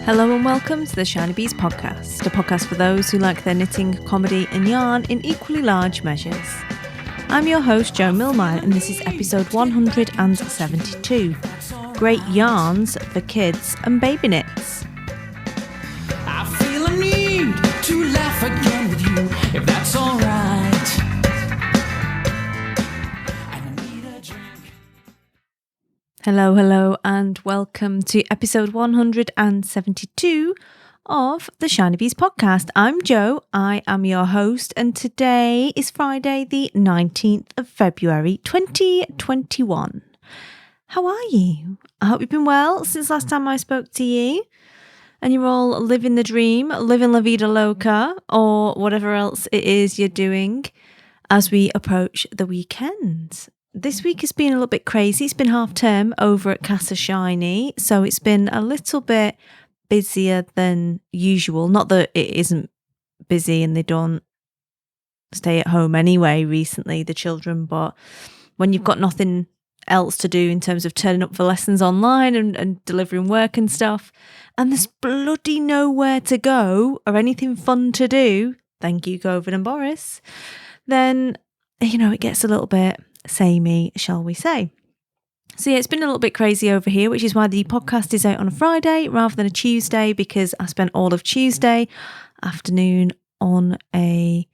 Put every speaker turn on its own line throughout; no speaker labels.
Hello and welcome to the Shiny Bees podcast, a podcast for those who like their knitting, comedy and yarn in equally large measures. I'm your host Jo Millmine and this is episode 172, Great Yarns for Kids and Baby Knits.
I feel a need to laugh again with you, if that's alright.
Hello and welcome to episode 172 of the Shiny Bees podcast. I'm Jo, I am your host, and today is Friday the 19th of February 2021. How are you? I hope you've been well since last time I spoke to you and you're all living the dream, living La Vida Loca, or whatever else it is you're doing as we approach the weekend. This week has been a little bit crazy. It's been half term over at Casa Shiny, so it's been a little bit busier than usual. Not that it isn't busy and they don't stay at home anyway recently, the children, but when you've got nothing else to do in terms of turning up for lessons online and delivering work and stuff, and there's bloody nowhere to go or anything fun to do, thank you COVID and Boris, then, it gets a little bit samey, shall we say. So yeah, it's been a little bit crazy over here, which is why the podcast is out on a Friday rather than a Tuesday, because I spent all of Tuesday afternoon on a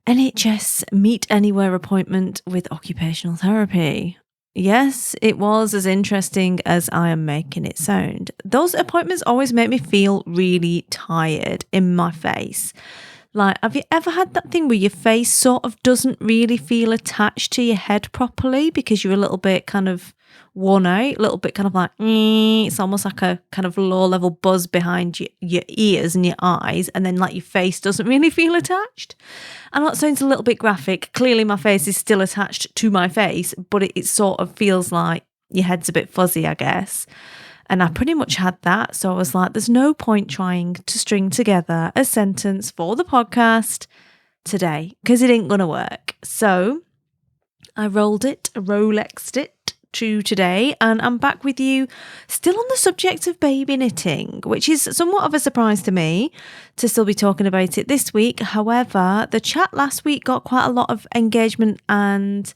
NHS Meet Anywhere appointment with occupational therapy. Yes, it was as interesting as I am making it sound. Those appointments always make me feel really tired in my face. Like, have you ever had that thing where your face sort of doesn't really feel attached to your head properly because you're a little bit kind of worn out, a little bit kind of like, it's almost like a kind of low level buzz behind your ears and your eyes, and then like your face doesn't really feel attached? I know that sounds a little bit graphic. Clearly my face is still attached to my face, but it sort of feels like your head's a bit fuzzy, I guess. And I pretty much had that. So I was like, there's no point trying to string together a sentence for the podcast today because it ain't going to work. So I Rolexed it to today, and I'm back with you still on the subject of baby knitting, which is somewhat of a surprise to me to still be talking about it this week. However, the chat last week got quite a lot of engagement and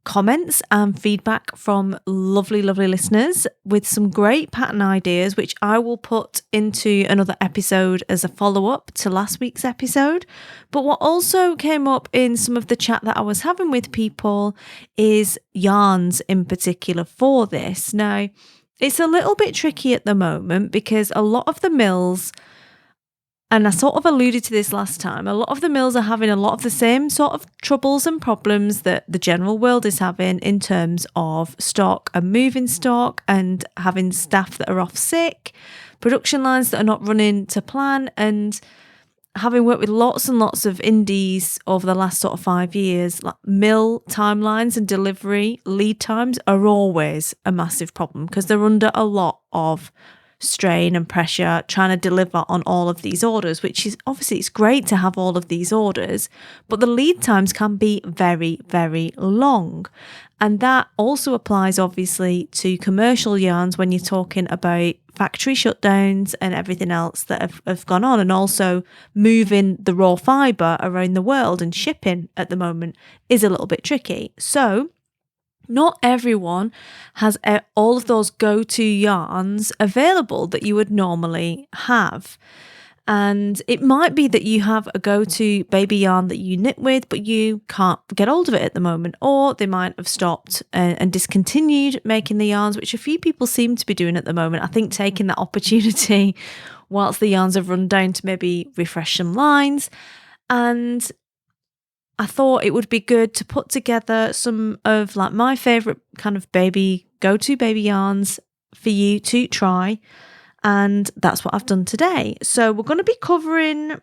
comments and feedback from lovely listeners with some great pattern ideas, which I will put into another episode as a follow-up to last week's episode. But what also came up in some of the chat that I was having with people is yarns in particular for this. Now, it's a little bit tricky at the moment because a lot of the mills, and I sort of alluded to this last time, a lot of the mills are having a lot of the same sort of troubles and problems that the general world is having in terms of stock and moving stock and having staff that are off sick, production lines that are not running to plan, and having worked with lots and lots of indies over the last sort of 5 years, like mill timelines and delivery lead times are always a massive problem because they're under a lot of strain and pressure trying to deliver on all of these orders, which is obviously it's great to have all of these orders, but the lead times can be very, very long. And that also applies obviously to commercial yarns when you're talking about factory shutdowns and everything else that have gone on, and also moving the raw fibre around the world and shipping at the moment is a little bit tricky. So not everyone has all of those go-to yarns available that you would normally have. And it might be that you have a go-to baby yarn that you knit with, but you can't get hold of it at the moment. Or they might have stopped and discontinued making the yarns, which a few people seem to be doing at the moment. I think taking that opportunity whilst the yarns have run down to maybe refresh some lines. And I thought it would be good to put together some of like my favourite kind of go-to baby yarns for you to try. And that's what I've done today. So we're going to be covering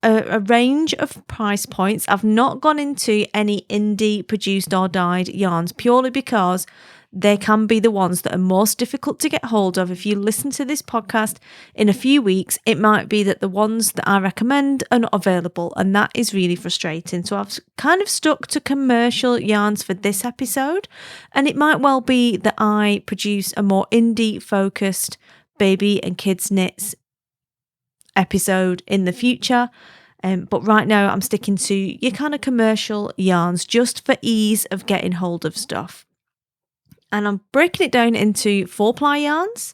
a range of price points. I've not gone into any indie produced or dyed yarns purely because they can be the ones that are most difficult to get hold of. If you listen to this podcast in a few weeks, it might be that the ones that I recommend are not available, and that is really frustrating. So I've kind of stuck to commercial yarns for this episode, and it might well be that I produce a more indie focused baby and kids knits episode in the future. But right now I'm sticking to your kind of commercial yarns just for ease of getting hold of stuff. And I'm breaking it down into 4-ply yarns,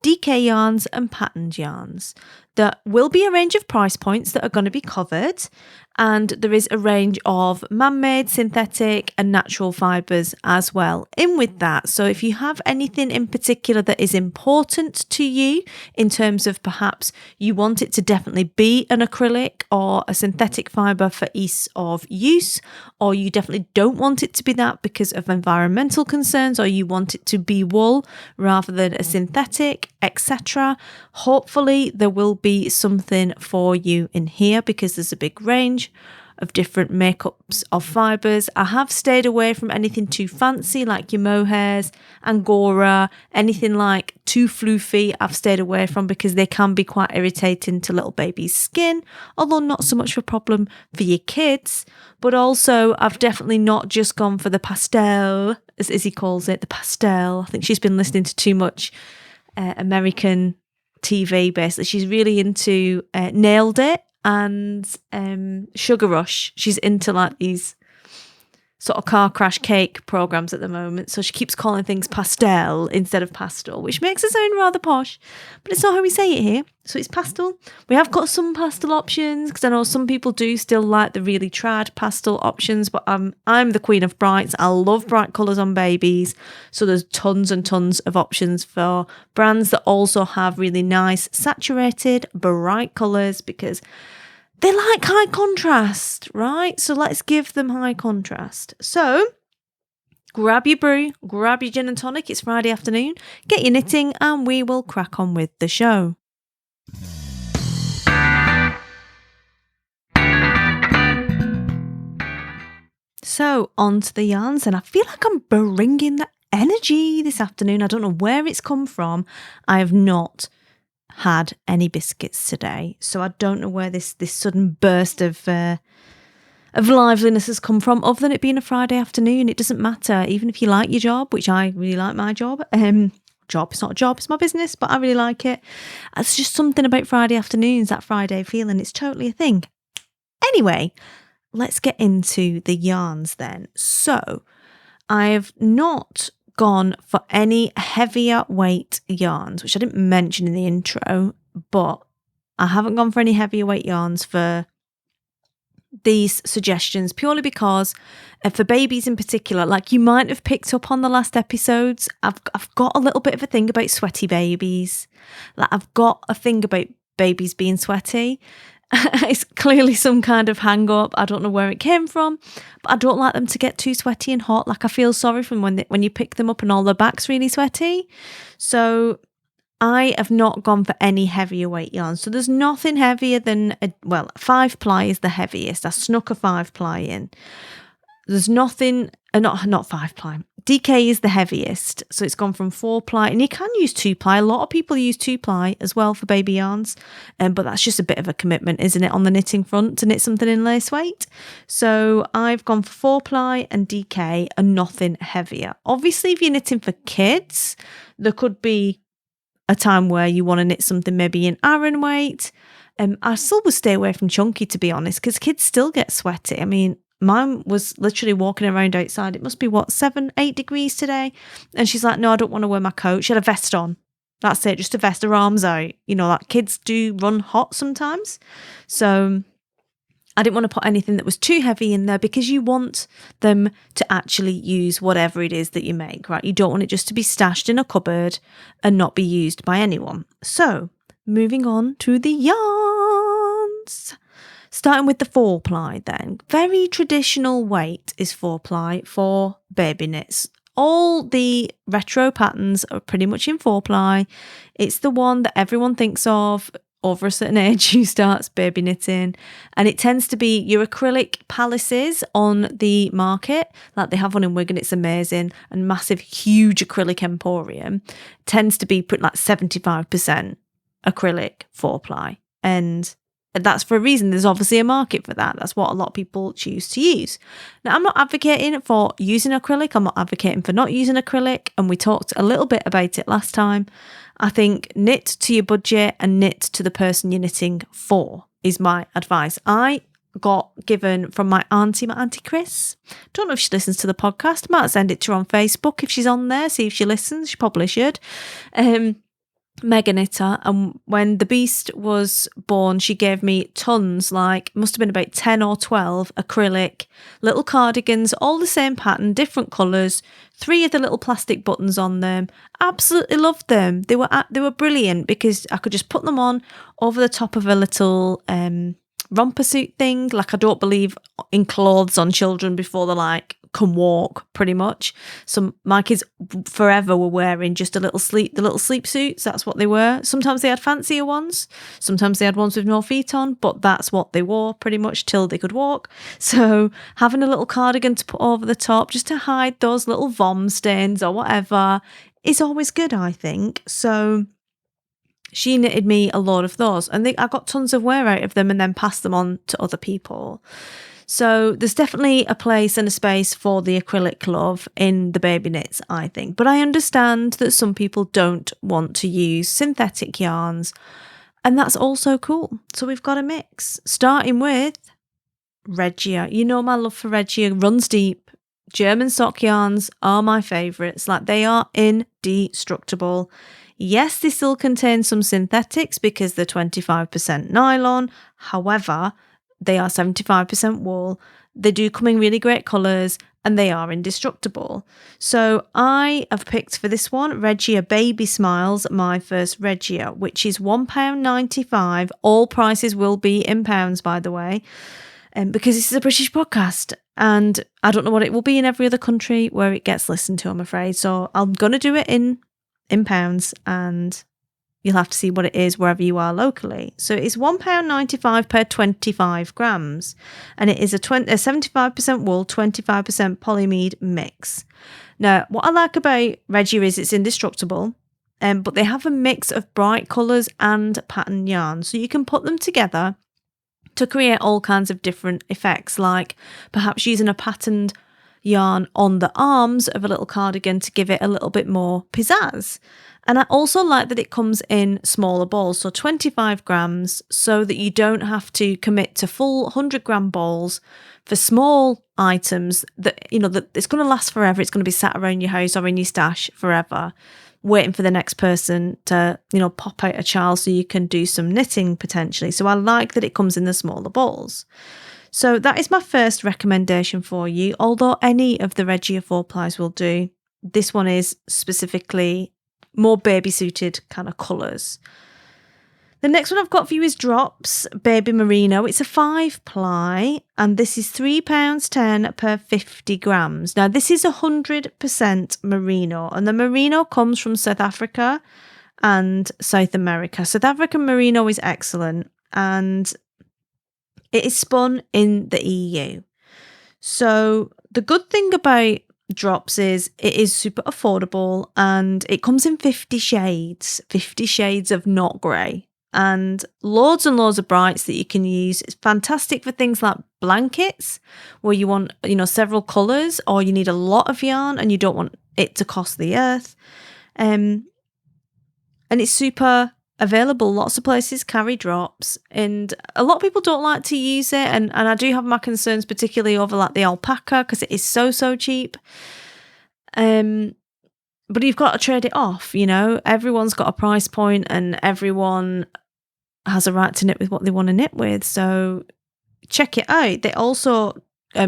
DK yarns and patterned yarns. There will be a range of price points that are going to be covered, and there is a range of man-made, synthetic and natural fibres as well in with that. So if you have anything in particular that is important to you in terms of perhaps you want it to definitely be an acrylic or a synthetic fibre for ease of use, or you definitely don't want it to be that because of environmental concerns, or you want it to be wool rather than a synthetic, etc., hopefully there will be something for you in here because there's a big range of different makeups of fibres. I have stayed away from anything too fancy like your mohairs, Angora, anything like too floofy I've stayed away from because they can be quite irritating to little baby's skin, although not so much of a problem for your kids. But also I've definitely not just gone for the pastel, as Izzy calls it, the pastel. I think she's been listening to too much American TV basically. She's really into Nailed It and Sugar Rush. She's into like these sort of car crash cake programs at the moment, so she keeps calling things pastel instead of pastel, which makes it sound rather posh, but it's not how we say it here. So it's pastel. We have got some pastel options because I know some people do still like the really trad pastel options, but I'm the queen of brights. I love bright colours on babies, so there's tons and tons of options for brands that also have really nice saturated bright colours because they like high contrast, right? So let's give them high contrast. So grab your brew, grab your gin and tonic. It's Friday afternoon. Get your knitting and we will crack on with the show. So on to the yarns, and I feel like I'm bringing the energy this afternoon. I don't know where it's come from. I have not had any biscuits today, so I don't know where this sudden burst of liveliness has come from, other than it being a Friday afternoon. It doesn't matter, even if you like your job, which I really like my job. It's not a job, it's my business, but I really like it. It's just something about Friday afternoons, that Friday feeling. It's totally a thing. Anyway, let's get into the yarns then. So I've not gone for any heavier weight yarns, which I didn't mention in the intro, but I haven't gone for any heavier weight yarns for these suggestions purely because for babies in particular, like you might have picked up on the last episodes, I've got a little bit of a thing about sweaty babies. Like I've got a thing about babies being sweaty. It's clearly some kind of hang up. I don't know where it came from, but I don't like them to get too sweaty and hot. Like I feel sorry for them when you pick them up and all their back's really sweaty. So I have not gone for any heavier weight yarns. So there's nothing heavier than 5-ply is the heaviest. I snuck a 5-ply in. There's nothing, not 5-ply. DK is the heaviest, so it's gone from 4-ply, and you can use 2-ply. A lot of people use 2-ply as well for baby yarns, but that's just a bit of a commitment, isn't it, on the knitting front to knit something in lace weight? So I've gone for 4-ply and DK and nothing heavier. Obviously, if you're knitting for kids, there could be a time where you want to knit something maybe in Aran weight. I still would stay away from chunky, to be honest, because kids still get sweaty. I mean, mine was literally walking around outside. It must be 7-8 degrees today. And she's like, no, I don't want to wear my coat. She had a vest on. That's it. Just a vest, her arms out. You know, like kids do run hot sometimes. So I didn't want to put anything that was too heavy in there because you want them to actually use whatever it is that you make, right? You don't want it just to be stashed in a cupboard and not be used by anyone. So moving on to the yarns. Starting with the 4-ply then. Very traditional weight is 4-ply for baby knits. All the retro patterns are pretty much in 4-ply. It's the one that everyone thinks of over a certain age who starts baby knitting. And it tends to be your acrylic palaces on the market. Like they have one in Wigan, it's amazing. And massive, huge acrylic emporium. Tends to be like 75% acrylic 4-ply. And that's for a reason. There's obviously a market for that. That's what a lot of people choose to use. Now, I'm not advocating for using acrylic. I'm not advocating for not using acrylic. And we talked a little bit about it last time. I think knit to your budget and knit to the person you're knitting for is my advice. I got given from my Auntie Chris. Don't know if she listens to the podcast. I might send it to her on Facebook if she's on there. See if she listens. She probably should. Mega knitter, and when the beast was born, she gave me tons, like must have been about 10 or 12 acrylic little cardigans, all the same pattern, different colours, 3 of the little plastic buttons on them. Absolutely loved them. They were brilliant because I could just put them on over the top of a little romper suit thing. Like, I don't believe in clothes on children before they're like can walk, pretty much. So my kids forever were wearing just the little sleep suits. That's what they were. Sometimes they had fancier ones. Sometimes they had ones with no feet on, but that's what they wore pretty much till they could walk. So having a little cardigan to put over the top just to hide those little vom stains or whatever is always good, I think. So she knitted me a lot of those, and I got tons of wear out of them and then passed them on to other people. So there's definitely a place and a space for the acrylic love in the baby knits, I think. But I understand that some people don't want to use synthetic yarns, and that's also cool. So we've got a mix, starting with Regia. You know my love for Regia runs deep. German sock yarns are my favourites. Like, they are indestructible. Yes, they still contain some synthetics because they're 25% nylon. However, they are 75% wool. They do come in really great colours, and they are indestructible. So I have picked for this one Regia Baby Smiles, my first Regia, which is £1.95. All prices will be in pounds, by the way, because this is a British podcast, and I don't know what it will be in every other country where it gets listened to, I'm afraid. So I'm going to do it in pounds, and you'll have to see what it is wherever you are locally. So it's £1.95 per 25 grams. And it is a 75% wool, 25% polyamide mix. Now, what I like about Regia is it's indestructible, but they have a mix of bright colours and pattern yarn. So you can put them together to create all kinds of different effects, like perhaps using a patterned yarn on the arms of a little cardigan to give it a little bit more pizzazz. And I also like that it comes in smaller balls, so 25 grams, so that you don't have to commit to full 100 gram balls for small items that, you know, that it's going to last forever. It's going to be sat around your house or in your stash forever, waiting for the next person to, you know, pop out a child so you can do some knitting potentially. So I like that it comes in the smaller balls. So that is my first recommendation for you. Although any of the Regia 4-plies will do, this one is specifically more baby suited kind of colours. The next one I've got for you is Drops Baby Merino. It's a 5-ply, and this is £3.10 per 50 grams. Now, this is 100% merino, and the merino comes from South Africa and South America. South African merino is excellent, and it is spun in the EU. So the good thing about Drops is it is super affordable, and it comes in 50 shades of not grey, and loads of brights that you can use. It's fantastic for things like blankets where you want, you know, several colours, or you need a lot of yarn and you don't want it to cost the earth. And it's super available. Lots of places carry Drops, and a lot of people don't like to use it, and I do have my concerns, particularly over like the alpaca, because it is so cheap. But you've got to trade it off, you know. Everyone's got a price point, and everyone has a right to knit with what they want to knit with. So check it out. They also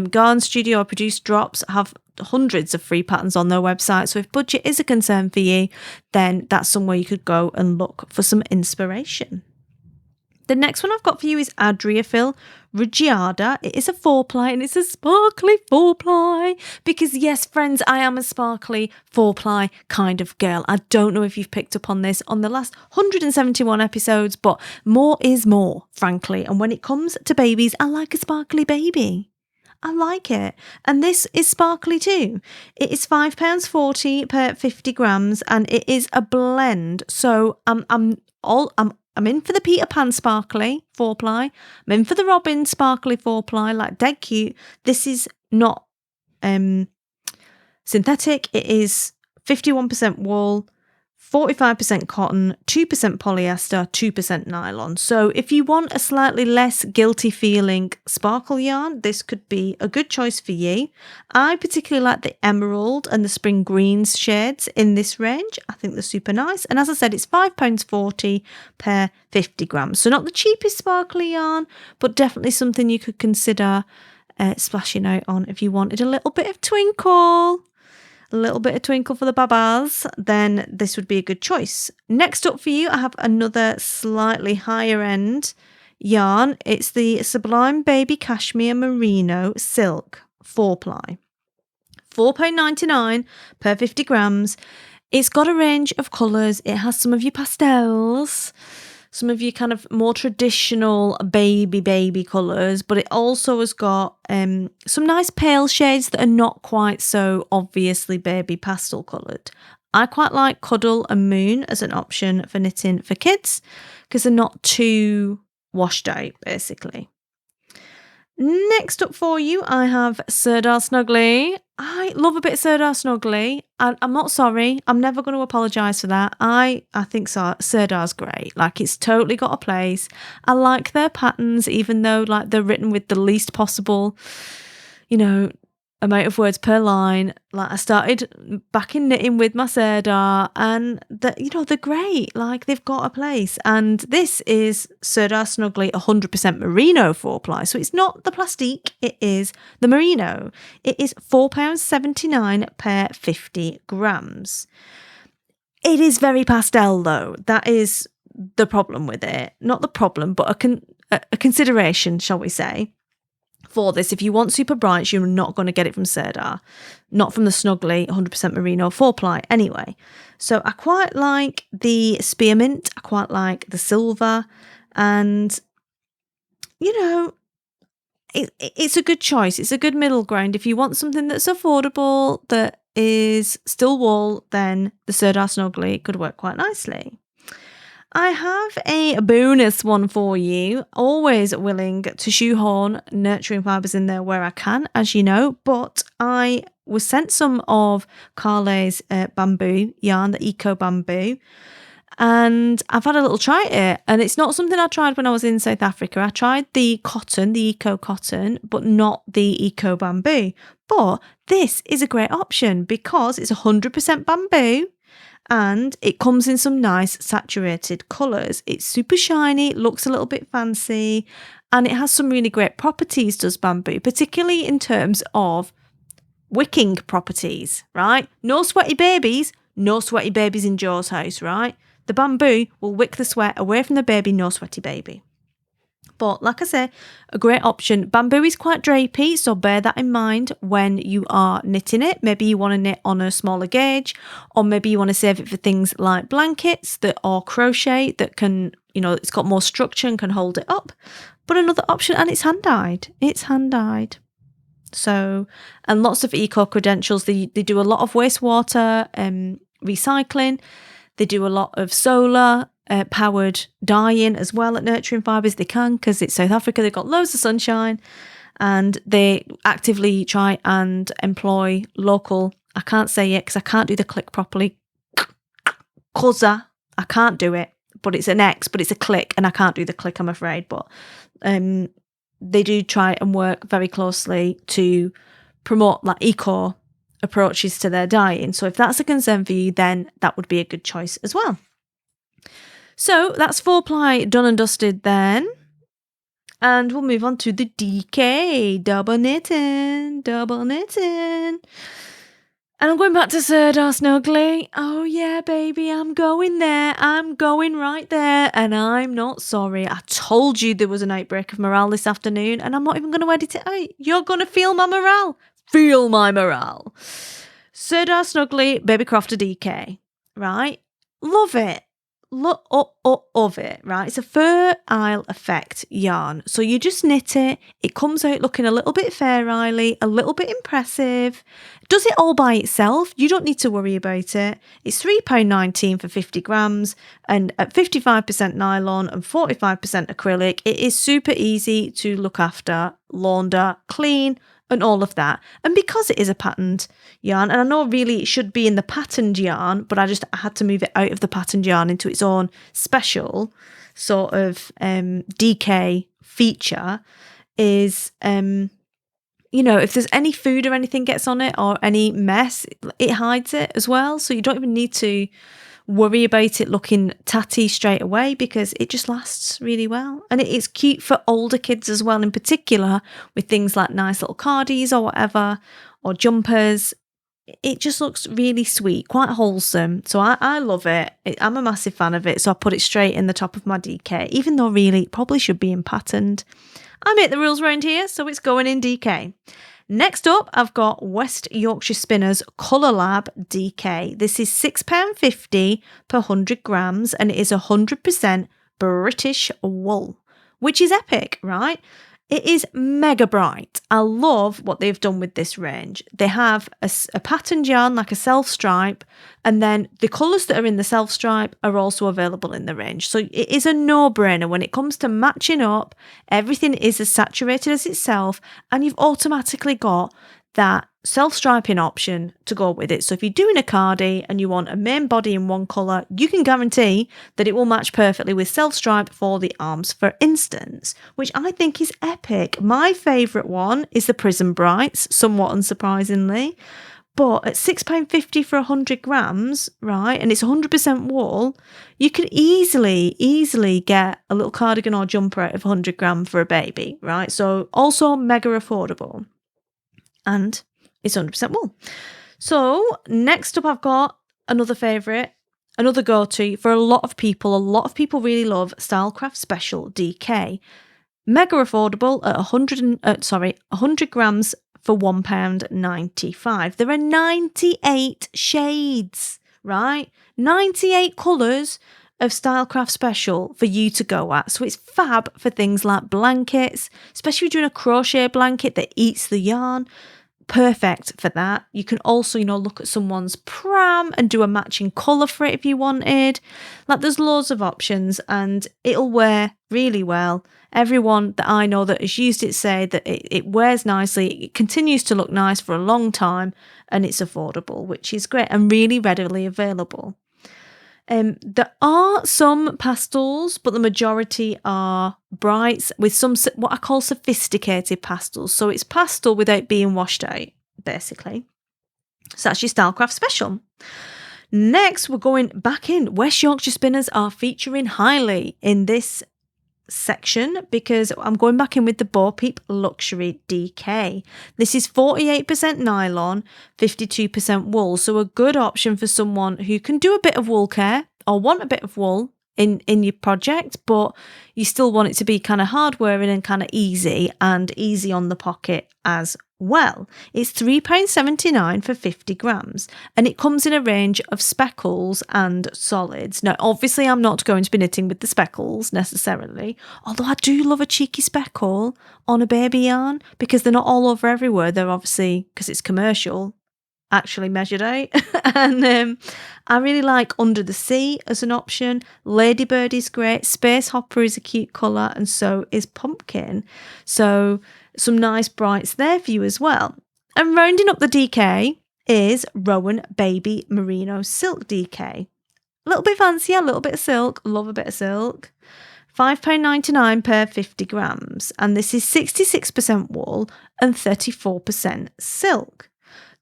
Garn Studio produced Drops have hundreds of free patterns on their website. So if budget is a concern for you, then that's somewhere you could go and look for some inspiration. The next one I've got for you is Adriafil Rugiada. It is a 4-ply, and it's a sparkly 4-ply. Because yes, friends, I am a sparkly 4-ply kind of girl. I don't know if you've picked up on this on the last 171 episodes, but more is more, frankly. And when it comes to babies, I like a sparkly baby. I like it. And this is sparkly too. It is £5.40 per 50 grams, and it is a blend. So I'm I'm in for the Peter Pan sparkly 4-ply. I'm in for the Robin sparkly 4-ply, like dead cute. This is not synthetic. It is 51% wool, 45% cotton, 2% polyester, 2% nylon. So if you want a slightly less guilty feeling sparkle yarn, this could be a good choice for you. I particularly like the emerald and the spring greens shades in this range. I think they're super nice. And as I said, it's £5.40 per 50 grams. So not the cheapest sparkly yarn, but definitely something you could consider splashing out on if you wanted a little bit of twinkle. A little bit of twinkle for the babas, then this would be a good choice. Next up for you, I have another slightly higher end yarn. It's the Sublime Baby Cashmere Merino Silk 4-ply. £4.99 per 50 grams. It's got a range of colours. It has some of your pastels, some of your kind of more traditional baby colours, but it also has got some nice pale shades that are not quite so obviously baby pastel coloured. I quite like Cuddle and Moon as an option for knitting for kids because they're not too washed out, basically. Next up for you, I have Sirdar Snuggly. I love a bit of Sirdar Snuggly. I'm not sorry. I'm never going to apologise for that. I think Sirdar's great. Like, it's totally got a place. I like their patterns, even though like they're written with the least possible, amount of words per line. Like, I started back in knitting with my Sirdar, and they're great. Like, they've got a place. And this is Sirdar Snuggly 100% merino 4-ply. So it's not the plastique, it is the merino. It is £4.79 per 50 grams. It is very pastel though. That is the problem with it. Not the problem, but a consideration, shall we say, for this. If you want super bright, you're not going to get it from Sirdar, not from the Snuggly 100% merino 4-ply anyway. So I quite like the spearmint, I quite like the silver, and it's a good choice. It's a good middle ground. If you want something that's affordable, that is still wool, then the Sirdar Snuggly could work quite nicely. I have a bonus one for you. Always willing to shoehorn nurturing fibres in there where I can, as you know, but I was sent some of Carle's bamboo yarn, the Eco Bamboo, and I've had a little try at it, and it's not something I tried when I was in South Africa. I tried the cotton, the Eco Cotton, but not the Eco Bamboo. But this is a great option because it's 100% bamboo, and it comes in some nice saturated colours. It's super shiny, looks a little bit fancy, and it has some really great properties, does bamboo, particularly in terms of wicking properties, right? No sweaty babies in Joe's house, right? The bamboo will wick the sweat away from the baby, no sweaty baby. But like I say, a great option. Bamboo is quite drapey, so bear that in mind when you are knitting it. Maybe you want to knit on a smaller gauge, or maybe you want to save it for things like blankets that are crochet that can, it's got more structure and can hold it up. But another option, and it's hand-dyed. So, and lots of eco credentials. They do a lot of wastewater recycling. They do a lot of solar powered dyeing as well at Nurturing Fibres. They can, because it's South Africa, they've got loads of sunshine, and they actively try and employ local, I can't say it because I can't do the click properly, Koza, I can't do it, but it's an X, but it's a click, and I can't do the click, I'm afraid, but they do try and work very closely to promote like eco approaches to their dyeing. So if that's a concern for you, then that would be a good choice as well. So that's 4-ply done and dusted then. And we'll move on to the DK, double knitting. And I'm going back to Sirdar Snuggly. Oh yeah, baby, I'm going there. I'm going right there. And I'm not sorry. I told you there was an outbreak of morale this afternoon, and I'm not even going to edit it out. You're going to feel my morale. Feel my morale. Sirdar Snuggly, Baby Crofter DK. Right? Love it. of it, right? It's a Fair Isle Effect yarn. So you just knit it. It comes out looking a little bit Fair Isle-y, a little bit impressive. Does it all by itself. You don't need to worry about it. It's £3.19 for 50 grams and at 55% nylon and 45% acrylic. It is super easy to look after, launder, clean, and all of that. And because it is a patterned yarn, and I know really it should be in the patterned yarn, but I had to move it out of the patterned yarn into its own special sort of DK feature, is if there's any food or anything gets on it or any mess, it hides it as well. So you don't even need to worry about it looking tatty straight away because it just lasts really well. And it is cute for older kids as well, in particular with things like nice little cardies or whatever, or jumpers. It just looks really sweet, quite wholesome. So I love it. I'm a massive fan of it. So I put it straight in the top of my DK, even though really it probably should be in patterned. I make the rules around here, so it's going in DK. Next up, I've got West Yorkshire Spinners Colour Lab DK. This is £6.50 per 100 grams and it is 100% British wool, which is epic, right? It is mega bright. I love what they've done with this range. They have a patterned yarn, like a self-stripe, and then the colours that are in the self-stripe are also available in the range. So it is a no-brainer when it comes to matching up. Everything is as saturated as itself, and you've automatically got that self-striping option to go with it. So if you're doing a cardie and you want a main body in one colour, you can guarantee that it will match perfectly with self-stripe for the arms, for instance, which I think is epic. My favourite one is the Prism Brights, somewhat unsurprisingly. But at £6.50 for 100 grams, right, and it's 100% wool, you can easily get a little cardigan or jumper out of 100 gram for a baby, right? So also mega affordable. And it's 100% wool. So next up, I've got another favourite, another go-to for a lot of people. A lot of people really love Stylecraft Special DK. Mega affordable at 100 grams for £1.95. There are 98 shades, right? 98 colours of Stylecraft Special for you to go at. So it's fab for things like blankets, especially if you're doing a crochet blanket that eats the yarn. Perfect for that. You can also, look at someone's pram and do a matching colour for it if you wanted. Like, there's loads of options and it'll wear really well. Everyone that I know that has used it say that it wears nicely. It continues to look nice for a long time and it's affordable, which is great and really readily available. There are some pastels, but the majority are brights with some what I call sophisticated pastels. So it's pastel without being washed out, basically. So that's your Stylecraft Special. Next, we're going back in. West Yorkshire Spinners are featuring highly in this section because I'm going back in with the Bo Peep Luxury DK. This is 48% nylon, 52% wool, so a good option for someone who can do a bit of wool care or want a bit of wool in your project, but you still want it to be kind of hard wearing and kind of easy on the pocket as well. It's £3.79 for 50 grams and it comes in a range of speckles and solids. Now, obviously, I'm not going to be knitting with the speckles necessarily, although I do love a cheeky speckle on a baby yarn because they're not all over everywhere. They're obviously, because it's commercial, actually measured out. And I really like Under the Sea as an option. Ladybird is great. Space Hopper is a cute colour and so is Pumpkin. So some nice brights there for you as well. And rounding up the DK is Rowan Baby Merino Silk DK. A little bit fancier, a little bit of silk. Love a bit of silk. £5.99 per 50 grams. And this is 66% wool and 34% silk.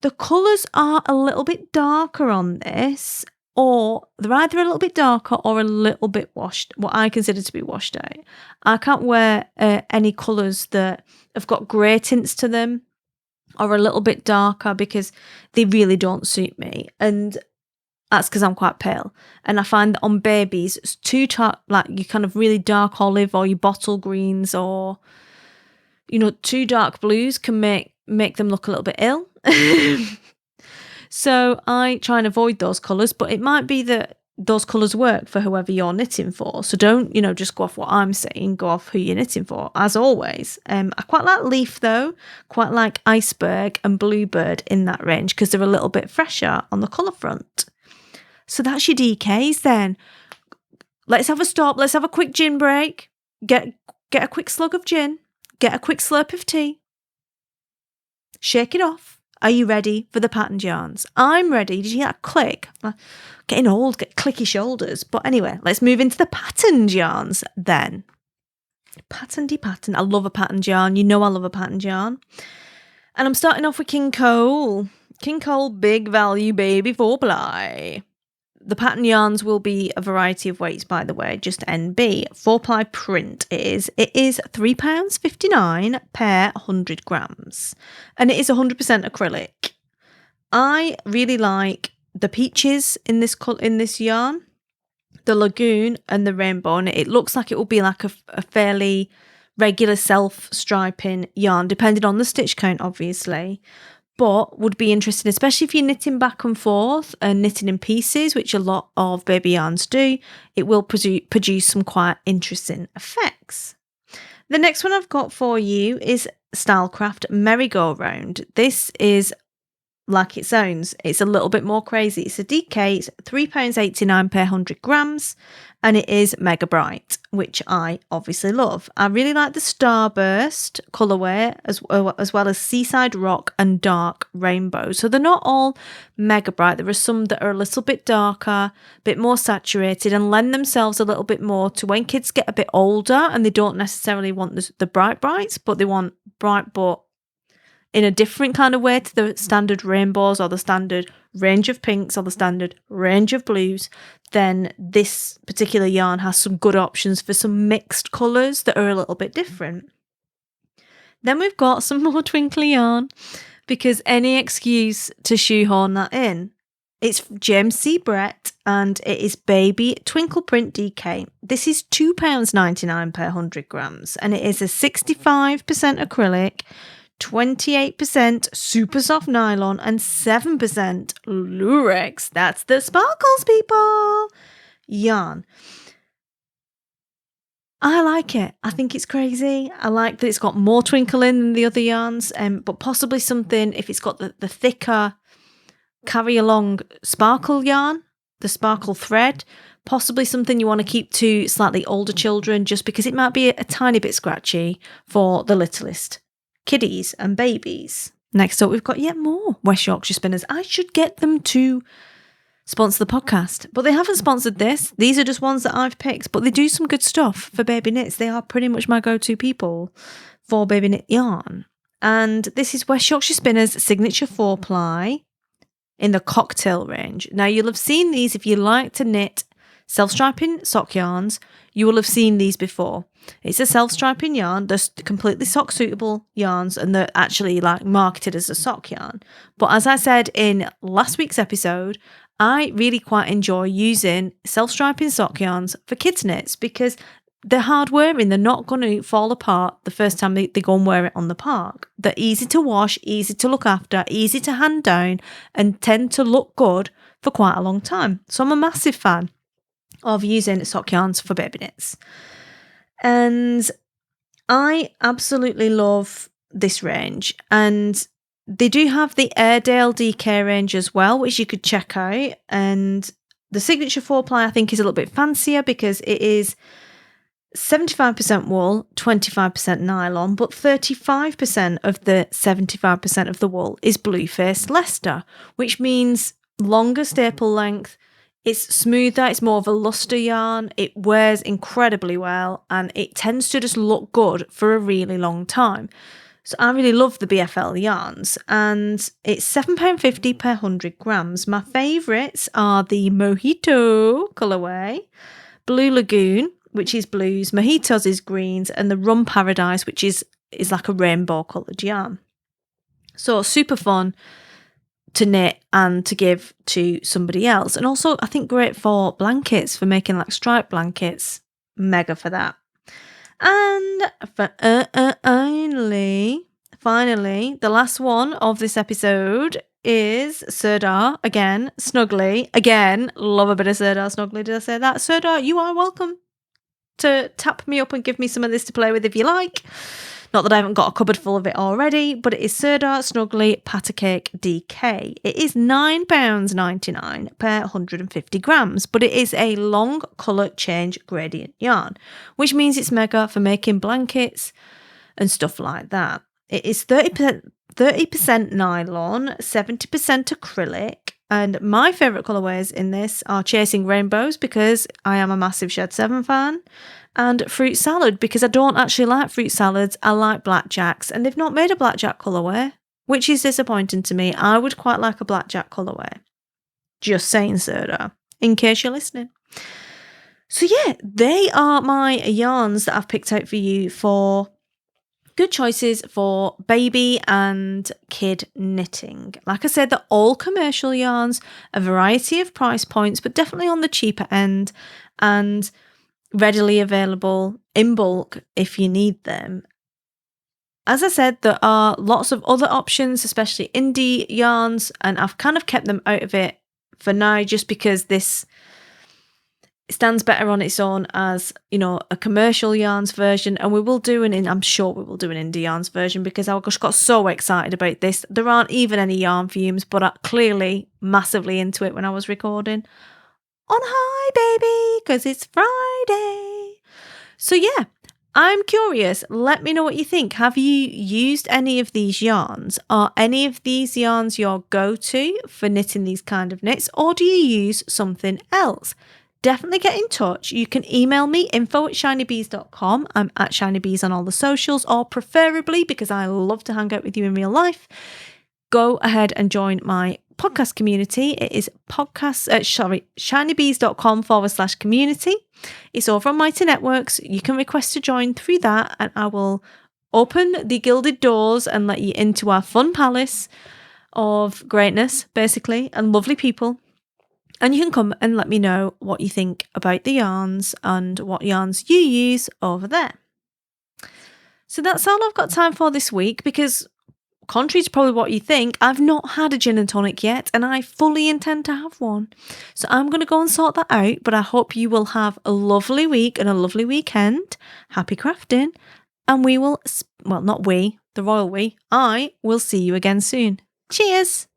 The colours are a little bit darker on this, or they're either a little bit darker or a little bit washed, what I consider to be washed out. I can't wear any colours that have got grey tints to them or a little bit darker because they really don't suit me. And that's because I'm quite pale. And I find that on babies, it's too like you kind of really dark olive or your bottle greens or, too dark blues can make them look a little bit ill. So I try and avoid those colours, but it might be that those colours work for whoever you're knitting for. So don't, just go off what I'm saying, go off who you're knitting for, as always. I quite like Leaf though, quite like Iceberg and Bluebird in that range because they're a little bit fresher on the colour front. So that's your DKs then. Let's have a stop. Let's have a quick gin break. Get a quick slug of gin. Get a quick slurp of tea. Shake it off. Are you ready for the patterned yarns? I'm ready. Did you hear that click? Getting old, get clicky shoulders. But anyway, let's move into the patterned yarns then. Patternedy pattern. I love a patterned yarn. You know I love a patterned yarn. And I'm starting off with King Cole. King Cole Big Value Baby 4-ply. The pattern yarns will be a variety of weights, by the way, just NB. 4-ply print it is £3.59 per 100 grams. And it is 100% acrylic. I really like the peaches in this yarn, the lagoon and the rainbow. And it looks like it will be like a fairly regular self-striping yarn, depending on the stitch count, obviously. But would be interesting, especially if you're knitting back and forth and knitting in pieces, which a lot of baby yarns do. It will produce some quite interesting effects. The next one I've got for you is Stylecraft Merry-Go-Round. This is like it sounds. It's a little bit more crazy. It's a DK. It's £3.89 per 100 grams. And it is Mega Bright, which I obviously love. I really like the Starburst colourway as well as Seaside Rock and Dark Rainbow. So they're not all mega bright. There are some that are a little bit darker, a bit more saturated and lend themselves a little bit more to when kids get a bit older and they don't necessarily want the brights, but they want bright but in a different kind of way to the standard rainbows or the standard range of pinks or the standard range of blues. Then this particular yarn has some good options for some mixed colours that are a little bit different. Then we've got some more twinkly yarn because any excuse to shoehorn that in. It's James C. Brett and it is Baby Twinkle Print DK. This is £2.99 per 100 grams and it is a 65% acrylic, 28% super soft nylon and 7% lurex. That's the sparkles, people. Yarn. I like it. I think it's crazy. I like that it's got more twinkle in than the other yarns, but possibly something if it's got the thicker carry along sparkle yarn, the sparkle thread, possibly something you want to keep to slightly older children just because it might be a tiny bit scratchy for the littlest kiddies and babies. Next up, we've got yet more West Yorkshire Spinners. I should get them to sponsor the podcast, but they haven't sponsored this. These are just ones that I've picked, but they do some good stuff for baby knits. They are pretty much my go-to people for baby knit yarn. And this is West Yorkshire Spinners Signature 4-ply in the cocktail range. Now, you'll have seen these if you like to knit self-striping sock yarns. You will have seen these before. It's a self-striping yarn. They're completely sock-suitable yarns and they're actually like marketed as a sock yarn. But as I said in last week's episode, I really quite enjoy using self-striping sock yarns for kids knits because they're hard wearing. They're not going to fall apart the first time they go and wear it on the park. They're easy to wash, easy to look after, easy to hand down and tend to look good for quite a long time. So I'm a massive fan of using sock yarns for baby knits. And I absolutely love this range. And they do have the Airedale DK range as well, which you could check out. And the Signature 4-ply I think is a little bit fancier because it is 75% wool, 25% nylon, but 35% of the 75% of the wool is blue-faced Leicester, which means longer staple length. It's smoother, it's more of a luster yarn, it wears incredibly well, and it tends to just look good for a really long time. So I really love the BFL yarns, and it's £7.50 per 100 grams. My favourites are the Mojito colourway, Blue Lagoon, which is blues, Mojitos is greens, and the Rum Paradise, which is like a rainbow coloured yarn. So super fun to knit and to give to somebody else. And also I think great for blankets, for making like striped blankets. Mega for that. And finally, the last one of this episode is Sirdar. Again, Snuggly. Again, love a bit of Sirdar Snuggly. Did I say that? Sirdar, you are welcome to tap me up and give me some of this to play with if you like. Not that I haven't got a cupboard full of it already, but it is Sirdar Snuggly Patacake DK. It is £9.99 per 150 grams, but it is a long colour change gradient yarn, which means it's mega for making blankets and stuff like that. It is 30% nylon, 70% acrylic, and my favourite colourways in this are Chasing Rainbows, because I am a massive Shed 7 fan, and Fruit Salad, because I don't actually like fruit salads, I like blackjacks, and they've not made a blackjack colourway, which is disappointing to me. I would quite like a blackjack colourway. Just saying, Sirdar, in case you're listening. So yeah, they are my yarns that I've picked out for you for good choices for baby and kid knitting. Like I said, they're all commercial yarns, a variety of price points, but definitely on the cheaper end and readily available in bulk if you need them. As I said, there are lots of other options, especially indie yarns, and I've kind of kept them out of it for now just because this stands better on its own as, you know, a commercial yarns version, and I'm sure we will do an indie yarns version because I just got so excited about this. There aren't even any yarn fumes, but I'm clearly massively into it when I was recording on high, baby, because it's Friday. So yeah, I'm curious. Let me know what you think. Have you used any of these yarns? Are any of these yarns your go-to for knitting these kind of knits, or do you use something else? Definitely get in touch. You can email me, info@shinybees.com. I'm at shinybees on all the socials, or preferably, because I love to hang out with you in real life, go ahead and join my podcast community. It is shinybees.com/community. It's over on Mighty Networks. You can request to join through that, and I will open the gilded doors and let you into our fun palace of greatness, basically, and lovely people. And you can come and let me know what you think about the yarns and what yarns you use over there. So that's all I've got time for this week, because contrary to probably what you think, I've not had a gin and tonic yet, and I fully intend to have one. So I'm going to go and sort that out, but I hope you will have a lovely week and a lovely weekend. Happy crafting. And we will, well, not we, the royal we, I will see you again soon. Cheers.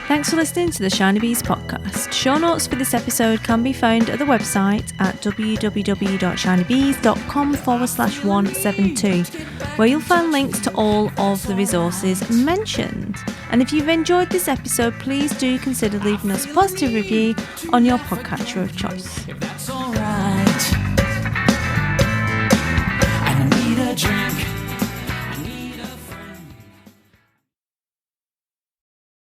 Thanks for listening to the Shiny Bees podcast. Show notes for this episode can be found at the website at www.shinybees.com/172, where you'll find links to all of the resources mentioned. And if you've enjoyed this episode, please do consider leaving us a positive review on your podcatcher of choice.
If that's all right, I need a drink.